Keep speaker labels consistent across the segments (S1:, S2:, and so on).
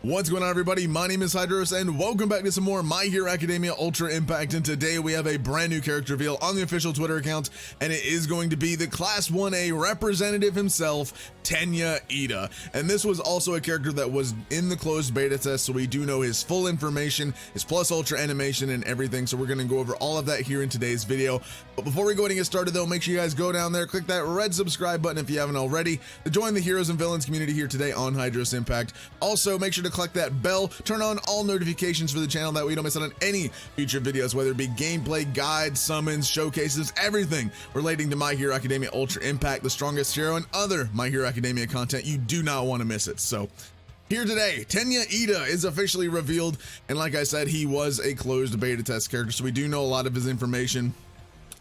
S1: What's going on, everybody? My name is Hydros, and welcome back to some more My Hero Academia Ultra Impact. And today we have a brand new character reveal on the official Twitter account, and it is going to be the Class 1A representative himself, TENYA IIDA. And this was also a character that was in the closed beta test, so we do know his full information, his plus ultra animation and everything. So we're going to go over all of that here in today's video. But before we go ahead and get started though, make sure you guys go down there, click that red subscribe button if you haven't already, to join the heroes and villains community here today on Hydros Impact. Also, make sure to click that bell, turn on all notifications for the channel, that way you don't miss out on any future videos, whether it be gameplay, guides, summons, showcases, everything relating to My Hero Academia Ultra Impact, the strongest hero, and other My Hero Academia content. You do not want to miss it. So here today, TENYA IIDA is officially revealed, and like I said, he was a closed beta test character, so we do know a lot of his information.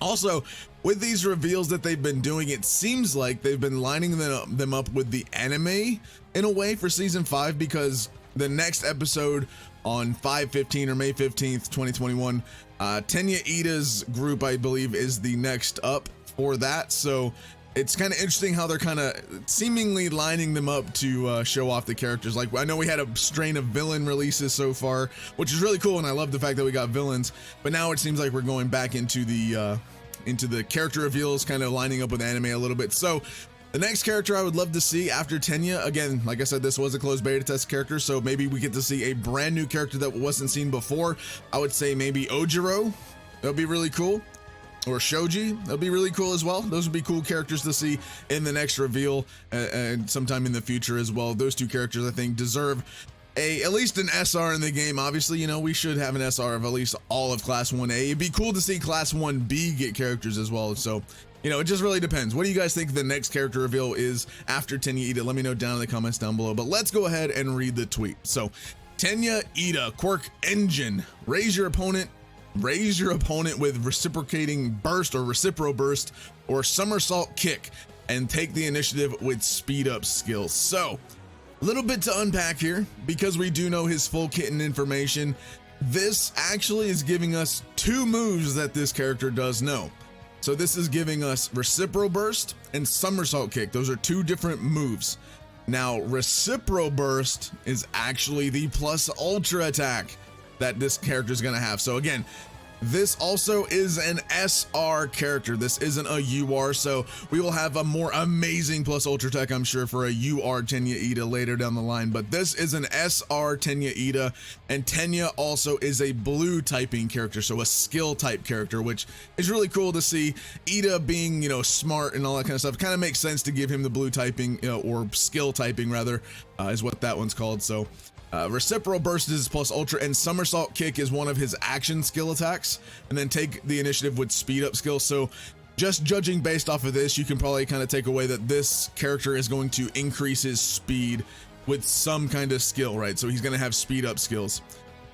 S1: Also, with these reveals that they've been doing, it seems like they've been lining them up with the anime in a way for season 5, because the next episode on 5/15 or May 15th, 2021, TENYA IIDA's group, I believe, is the next up for that. So it's kind of interesting how they're kind of seemingly lining them up to show off the characters. Like, I know we had a strain of villain releases so far, which is really cool, and I love the fact that we got villains, but now it seems like we're going back into the character reveals, kind of lining up with anime a little bit. So the next character I would love to see after TENYA, again, like I said, this was a closed beta test character, so maybe we get to see a brand new character that wasn't seen before. I would say maybe Ojiro. That would be really cool. Or Shoji, that'd be really cool as well. Those would be cool characters to see in the next reveal and sometime in the future as well. Those two characters, I think, deserve at least an SR in the game. Obviously, you know, we should have an SR of at least all of Class 1A. It'd be cool to see Class 1B get characters as well. So, you know, it just really depends. What do you guys think the next character reveal is after TENYA IIDA? Let me know down in the comments down below. But let's go ahead and read the tweet. So, TENYA IIDA, Quirk Engine. Raise your opponent with reciprocating burst or recipro burst or somersault kick, and take the initiative with speed up skills. So, a little bit to unpack here, because we do know his full kit and information. This actually is giving us two moves that this character does know. So this is giving us recipro burst and somersault kick. Those are two different moves. Now, recipro burst is actually the plus ultra attack that this character is going to have. So again, this also is an SR character. This isn't a UR, so we will have a more amazing plus ultra attack, I'm sure, for a UR TENYA IIDA later down the line. But this is an SR TENYA IIDA, and TENYA also is a blue typing character, so a skill type character, which is really cool to see. IIDA being, you know, smart and all that kind of stuff, kind of makes sense to give him the blue typing, or skill typing rather, is what that one's called. So recipro burst is his plus ultra, and somersault kick is one of his action skill attacks, and then take the initiative with speed up skill. So just judging based off of this, you can probably kind of take away that this character is going to increase his speed with some kind of skill, right? So he's going to have speed up skills.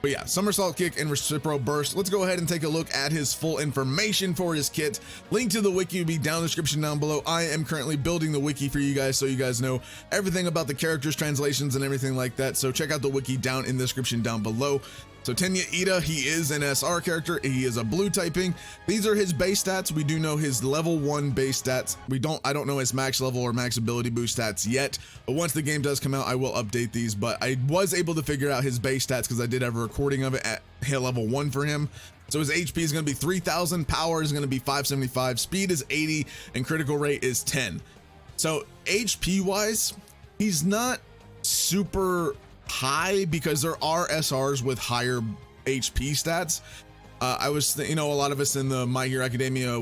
S1: But yeah, somersault kick and recipro burst. Let's go ahead and take a look at his full information for his kit. Link to the wiki will be down in the description down below. I am currently building the wiki for you guys, so you guys know everything about the characters, translations, and everything like that. So check out the wiki down in the description down below. So TENYA IIDA, he is an SR character. He is a blue typing. These are his base stats. We do know his level 1 base stats. I don't know his max level or max ability boost stats yet, but once the game does come out, I will update these. But I was able to figure out his base stats because I did have a recording of it at level 1 for him. So his HP is going to be 3,000, power is going to be 575, speed is 80, and critical rate is 10. So HP wise, he's not super high, because there are SRs with higher HP stats. I was, you know, a lot of us in the My Hero Academia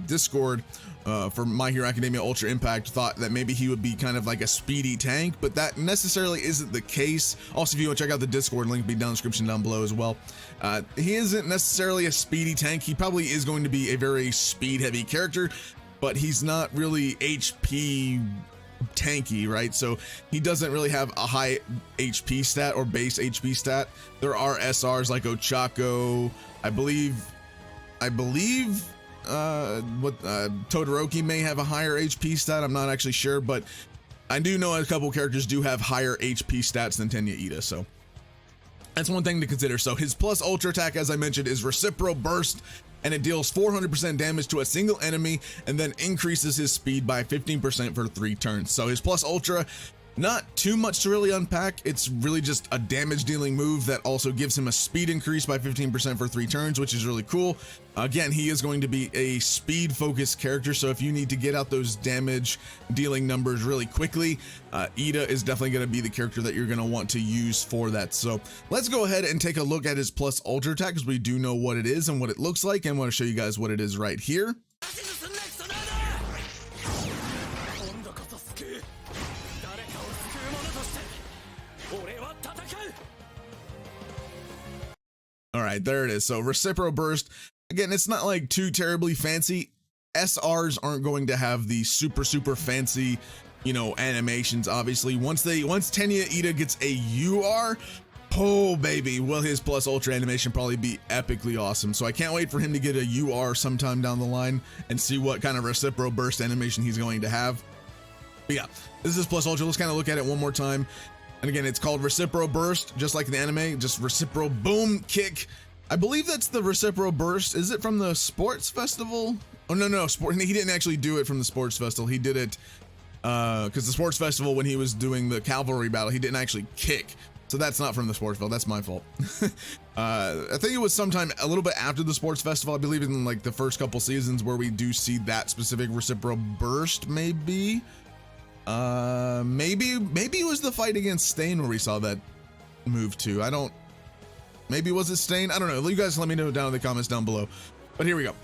S1: Discord for My Hero Academia Ultra Impact thought that maybe he would be kind of like a speedy tank, but that necessarily isn't the case. Also, if you want to check out the Discord, link will be down in the description down below as well. He isn't necessarily a speedy tank. He probably is going to be a very speed heavy character, but he's not really HP tanky, right? So he doesn't really have a high HP stat or base HP stat. There are SRs like Ochako, I believe Todoroki may have a higher HP stat. I'm not actually sure, but I do know a couple characters do have higher HP stats than TENYA IIDA, so that's one thing to consider. So his plus ultra attack, as I mentioned, is recipro burst, and it deals 400% damage to a single enemy and then increases his speed by 15% for 3 turns. So his plus ultra Not too much to really unpack. It's really just a damage dealing move that also gives him a speed increase by 15% for 3 turns, which is really cool. Again, he is going to be a speed focused character, so if you need to get out those damage dealing numbers really quickly, IIDA is definitely going to be the character that you're going to want to use for that. So let's go ahead and take a look at his plus ultra attack, because we do know what it is and what it looks like, and want to show you guys what it is right here. All right, there it is. So RECIPRO burst. Again, it's not like too terribly fancy. SRs aren't going to have the super fancy, you know, animations. Obviously, once TENYA IIDA gets a UR, oh baby, will his plus ultra animation probably be epically awesome. So I can't wait for him to get a UR sometime down the line and see what kind of RECIPRO burst animation he's going to have. But yeah, this is plus ultra. Let's kind of look at it one more time. And again, it's called RECIPRO burst, just like in the anime, just RECIPRO boom kick. I believe that's the RECIPRO burst. Is it from the sports festival? Oh, no, he didn't actually do it from the sports festival. He did it because the sports festival, when he was doing the cavalry battle, he didn't actually kick. So that's not from the sports festival. That's my fault. I think it was sometime a little bit after the sports festival. I believe in like the first couple seasons where we do see that specific RECIPRO burst, maybe. Maybe it was the fight against Stain where we saw that move too. Maybe was it Stain? I don't know. You guys let me know down in the comments down below. But here we go.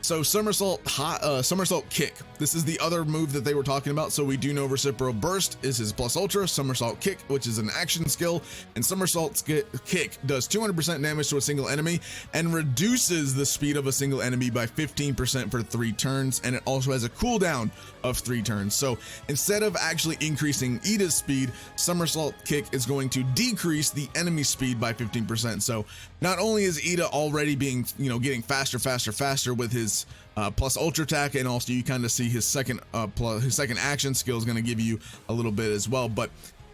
S1: So somersault kick. This is the other move that they were talking about. So we do know RECIPRO burst is his plus ultra, somersault kick, which is an action skill, and somersault kick does 200% damage to a single enemy and reduces the speed of a single enemy by 15% for 3 turns, and it also has a cooldown of 3 turns. So instead of actually increasing IIDA's speed, somersault kick is going to decrease the enemy speed by 15%. So not only is IIDA already being, you know, getting faster with his plus ultra attack, and also you kind of see his second action skill is going to give you a little bit as well. But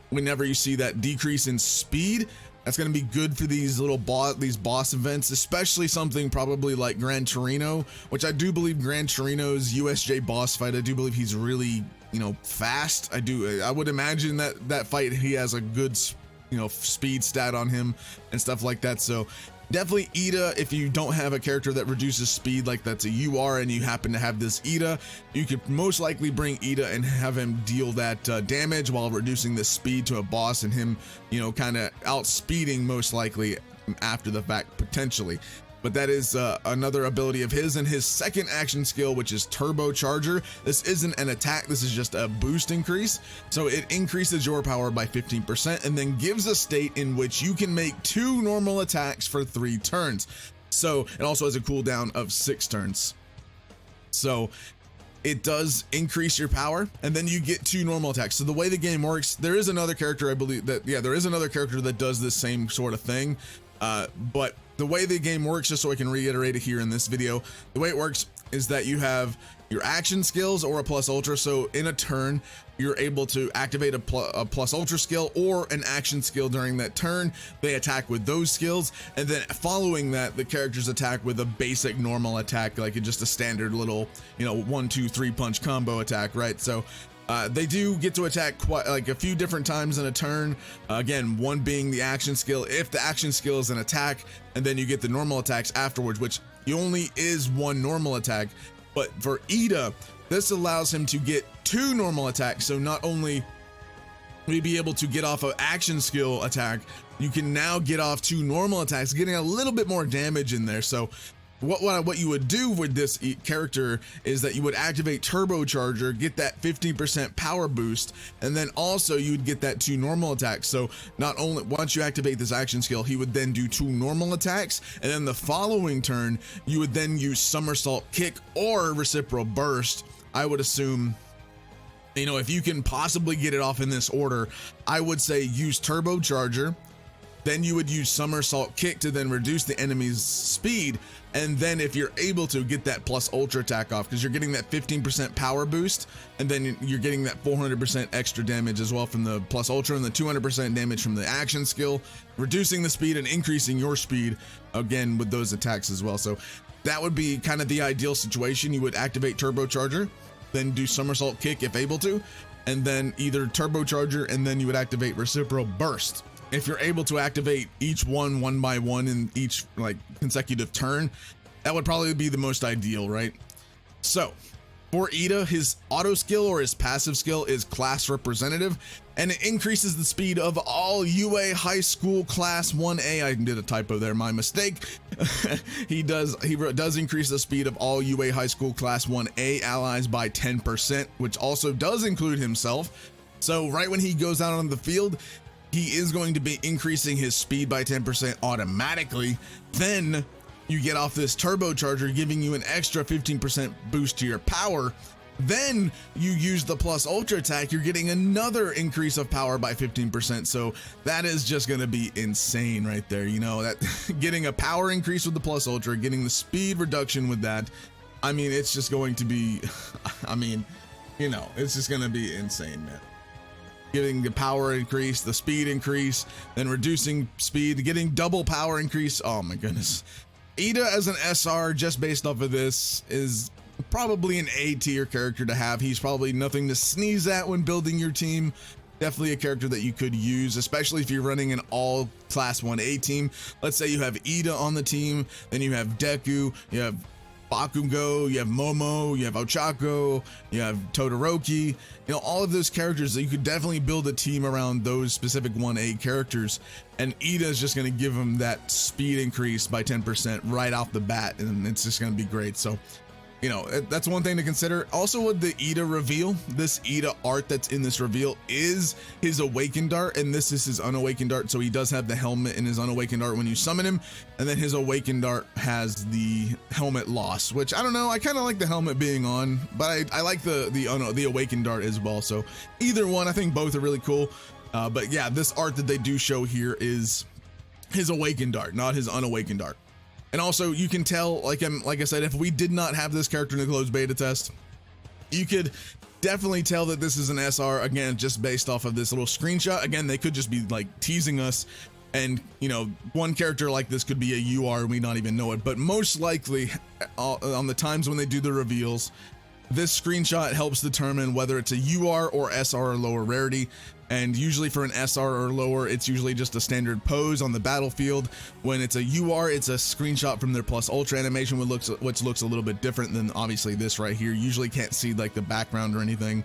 S1: whenever you see that decrease in speed, that's going to be good for these boss events, especially something probably like Gran Torino, which I do believe Gran Torino's USJ boss fight, I do believe he's really, you know, fast. I would imagine that fight he has a good, you know, speed stat on him and stuff like that. So definitely IIDA, if you don't have a character that reduces speed, like that's a UR, and you happen to have this IIDA, you could most likely bring IIDA and have him deal that damage while reducing the speed to a boss, and him, you know, kind of outspeeding most likely after the fact, potentially. But that is another ability of his, and his second action skill, which is Turbocharger. This isn't an attack, this is just a boost increase. So it increases your power by 15% and then gives a state in which you can make 2 normal attacks for 3 turns. So it also has a cooldown of 6 turns. So it does increase your power, and then you get 2 normal attacks. So the way the game works, there is another character, I believe that, yeah, there is another character that does this same sort of thing. But the way the game works, just so I can reiterate it here in this video, the way it works is that you have your action skills or a plus ultra. So in a turn, you're able to activate a plus ultra skill or an action skill during that turn. They attack with those skills, and then following that, the characters attack with a basic normal attack, like just a standard little, you know, 1, 2, 3 punch combo attack, right? So they do get to attack quite like a few different times in a turn. Again, one being the action skill, if the action skill is an attack, and then you get the normal attacks afterwards, which only is 1 normal attack. But for IIDA, this allows him to get 2 normal attacks. So not only will you be able to get off an action skill attack, you can now get off 2 normal attacks, getting a little bit more damage in there. So what you would do with this character is that you would activate Turbocharger, get that 15% power boost, and then also you'd get that 2 normal attacks. So not only once you activate this action skill, he would then do 2 normal attacks, and then the following turn you would then use somersault kick or RECIPRO burst. I would assume, you know, if you can possibly get it off in this order, I would say use Turbocharger, then you would use somersault kick to then reduce the enemy's speed, and then if you're able to get that plus ultra attack off, because you're getting that 15% power boost, and then you're getting that 400% extra damage as well from the plus ultra, and the 200% damage from the action skill, reducing the speed and increasing your speed again with those attacks as well. So that would be kind of the ideal situation. You would activate Turbocharger, then do somersault kick if able to, and then either turbocharger, and then you would activate reciprocal burst. If you're able to activate each one by one in each like consecutive turn, that would probably be the most ideal, right? So for IIDA, his auto skill or his passive skill is class representative, and it increases the speed of all UA high school class 1A. I did a typo there, my mistake. he does increase the speed of all UA high school class 1A allies by 10%, which also does include himself. So right when he goes out on the field, he is going to be increasing his speed by 10% automatically. Then you get off this turbocharger, giving you an extra 15% boost to your power. Then you use the plus ultra attack, you're getting another increase of power by 15%. So that is just going to be insane right there. You know, that getting a power increase with the plus ultra, getting the speed reduction with that. I mean, it's just going to be, I mean, you know, it's just going to be insane, man. Getting the power increase, the speed increase, then reducing speed, getting double power increase. Oh my goodness. IIDA as an SR, just based off of this, is probably an A tier character to have. He's probably nothing to sneeze at when building your team. Definitely a character that you could use, especially if you're running an all class 1A team. Let's say you have IIDA on the team, then you have Deku, you have Bakugo, you have Momo, you have Ochako, you have Todoroki, you know, all of those characters that you could definitely build a team around those specific 1A characters. And IIDA is just going to give them that speed increase by 10% right off the bat, and it's just going to be great. So, you know, that's one thing to consider. Also with the IIDA reveal, this IIDA art that's in this reveal is his awakened art, and this is his unawakened art. So he does have the helmet in his unawakened art when you summon him, and then his awakened art has the helmet loss, which I don't know, I kind of like the helmet being on, but I like the awakened art as well. So either one, I think both are really cool. But yeah, this art that they do show here is his awakened art, not his unawakened art. And also you can tell, like I said, if we did not have this character in the closed beta test, you could definitely tell that this is an SR, again, just based off of this little screenshot. Again, they could just be like teasing us, and you know, one character like this could be a UR and we not even know it. But most likely on the times when they do the reveals, this screenshot helps determine whether it's a UR or SR or lower rarity. And usually for an SR or lower, it's usually just a standard pose on the battlefield. When it's a UR, it's a screenshot from their plus ultra animation, which looks a little bit different than obviously this right here. Usually can't see like the background or anything.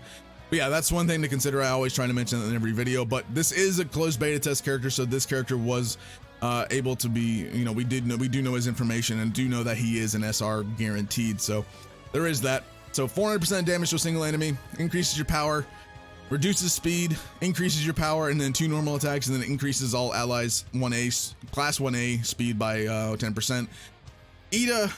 S1: But yeah, that's one thing to consider. I always try to mention that in every video, but this is a closed beta test character. So this character was able to be, you know, we do know his information and do know that he is an SR guaranteed. So there is that. So 400% damage to a single enemy, increases your power, reduces speed, increases your power, and then 2 normal attacks, and then increases all allies 1A class 1A speed by 10%. IIDA,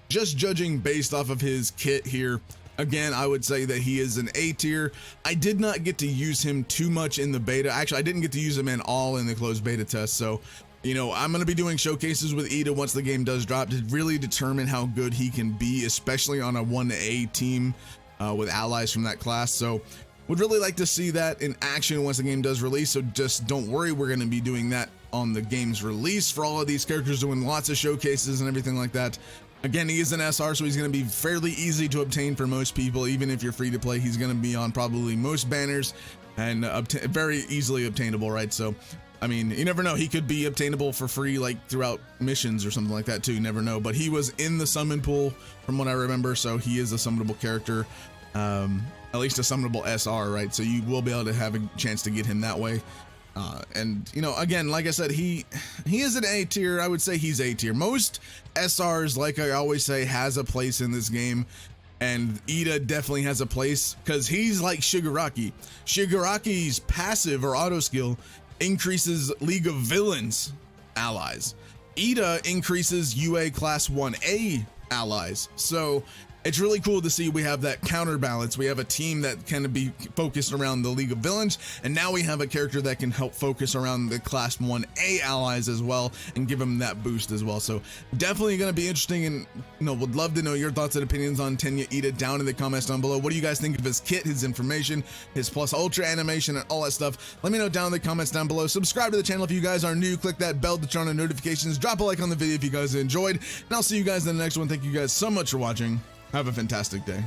S1: just judging based off of his kit here, again, I would say that he is an A tier. I did not get to use him too much in the beta. Actually, I didn't get to use him at all in the closed beta test. So, you know, I'm going to be doing showcases with IIDA once the game does drop to really determine how good he can be, especially on a 1A team with allies from that class. So would really like to see that in action once the game does release. So just don't worry, we're going to be doing that on the game's release for all of these characters, doing lots of showcases and everything like that. Again, he is an SR, so he's going to be fairly easy to obtain for most people. Even if you're free to play, he's going to be on probably most banners and very easily obtainable, right? So I mean, you never know, he could be obtainable for free like throughout missions or something like that too, you never know. But he was in the summon pool from what I remember, so he is a summonable character, at least a summonable SR, right? So you will be able to have a chance to get him that way. And you know, again, like I said, he is an A tier. I would say he's A tier. Most SRs, like I always say, has a place in this game, and IIDA definitely has a place because he's like Shigaraki. Shigaraki's passive or auto skill increases League of Villains allies. IIDA increases UA class 1A allies. So it's really cool to see we have that counterbalance. We have a team that can be focused around the League of Villains, and now we have a character that can help focus around the class 1A allies as well and give them that boost as well. So definitely going to be interesting, and you know, would love to know your thoughts and opinions on TENYA IIDA down in the comments down below. What do you guys think of his kit, his information, his plus ultra animation, and all that stuff? Let me know down in the comments down below. Subscribe to the channel if you guys are new. Click that bell to turn on notifications. Drop a like on the video if you guys enjoyed, and I'll see you guys in the next one. Thank you guys so much for watching. Have a fantastic day.